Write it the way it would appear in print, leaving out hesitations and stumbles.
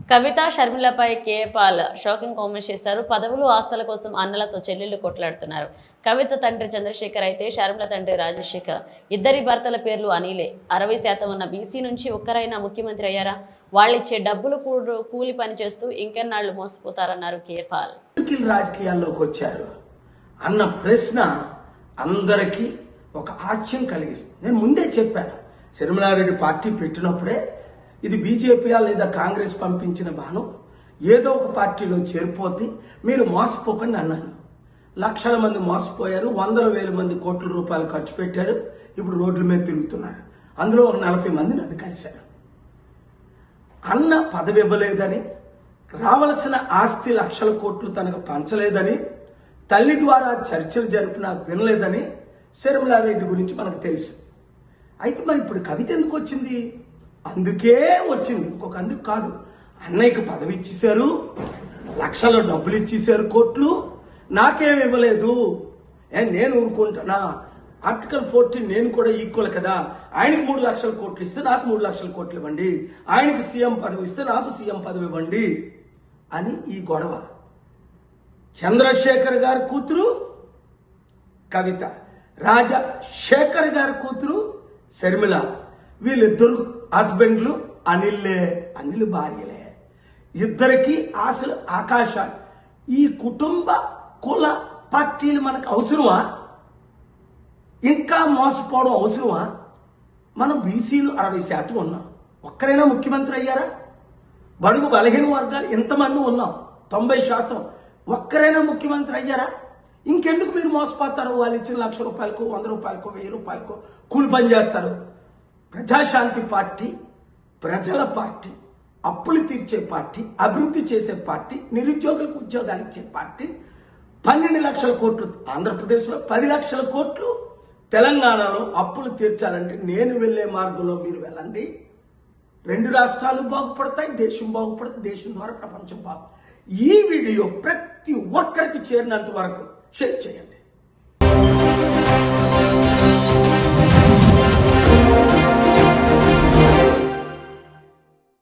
కవిత షర్మిలపై కేపాల్ shocking comments చేశారు. పదవులు ఆస్తుల కోసం అన్నలతో చెల్లెళ్లు కొట్లాడుతున్నారు. కవిత తండ్రి చంద్రశేఖర్ అయితే షర్మిల తండ్రి రాజశేఖర్. ఇద్దరి భర్తల పేర్లు అనిలే. 60% ఉన్న బీసీ నుంచి ఒక్కరైనా ముఖ్యమంత్రి అయ్యారా? వాళ్ళిచ్చే డబ్బులు కూలి పని చేస్తూ ఇంకెన్నాళ్ళు మోసపోతారన్నారు కేపాల్. రాజకీయాల్లోకి వచ్చారు అన్న ప్రశ్న అందరికీ ఒక ఆశ్చర్యం కలిగిస్తుంది. నేను ముందే చెప్పాను, శర్మిలారెడ్డి పార్టీ పెట్టినప్పుడే ఇది బీజేపీ లేదా కాంగ్రెస్ పంపించిన బాణం ఏదో ఒక పార్టీలో చేరిపోద్ది, మీరు మోసపోకండి అన్నాను. లక్షల మంది మోసపోయారు, 100,000 మంది కోట్ల రూపాయలు ఖర్చు పెట్టారు. ఇప్పుడు రోడ్ల మీద తిరుగుతున్నారు. అందులో ఒక 40 మంది నన్ను కలిశారు. అన్న పదవి ఇవ్వలేదని, రావలసిన ఆస్తి లక్షల కోట్లు తనకు పంచలేదని, తల్లి ద్వారా చర్చలు జరిపినా వినలేదని శర్మిలారెడ్డి గురించి మనకు తెలుసు. అయితే మరి ఇప్పుడు కవిత ఎందుకు వచ్చింది? అందుకే వచ్చింది, ఇంకొక అందుకు కాదు. అన్నయ్యకి పదవి ఇచ్చేశారు, లక్షల డబ్బులు ఇచ్చేశారు, కోట్లు. నాకేమి ఇవ్వలేదు, నేను ఊరుకుంటానా? ఆర్టికల్ 14 నేను కూడా ఈక్వల్ కదా. ఆయనకి 3 లక్షల కోట్లు ఇస్తే నాకు 3 లక్షల కోట్లు ఇవ్వండి, ఆయనకి సీఎం పదవి ఇస్తే నాకు సీఎం పదవి ఇవ్వండి అని ఈ గొడవ. చంద్రశేఖర్ గారి కూతురు కవిత, రాజశేఖర్ గారి కూతురు షర్మిల, వీళ్ళిద్దరు హస్బెండ్లు అనిల్ భార్యలే. ఇద్దరికి ఆశలు ఆకాశాలు. ఈ కుటుంబ కుల పార్టీలు మనకు అవసరమా? ఇంకా మోసపోవడం అవసరమా? మనం బీసీలు 60% ఉన్నాం, ఒక్కరైనా ముఖ్యమంత్రి అయ్యారా? బడుగు బలహీన వర్గాలు ఎంతమంది ఉన్నాం, 90%, ఒక్కరైనా ముఖ్యమంత్రి అయ్యారా? ఇంకెందుకు మీరు మోసపోతారు? వాళ్ళు ఇచ్చిన 1,00,000 రూపాయలకు, 100 రూపాయలకు, 1000 రూపాయలకు కూలి పని చేస్తారు. ప్రజాశాంతి పార్టీ ప్రజల పార్టీ, అప్పులు తీర్చే పార్టీ, అభివృద్ధి చేసే పార్టీ, నిరుద్యోగులకు ఉద్యోగాలు ఇచ్చే పార్టీ. 12 లక్షల కోట్లు ఆంధ్రప్రదేశ్లో, 10 లక్షల కోట్లు తెలంగాణలో అప్పులు తీర్చాలంటే నేను వెళ్ళే మార్గంలో మీరు వెళ్ళండి. 2 రాష్ట్రాలు బాగుపడతాయి, దేశం బాగుపడుతుంది, దేశం ద్వారా ప్రపంచం ఈ వీడియో ప్రతి ఒక్కరికి చేరినంత వరకు షేర్ చేయండి.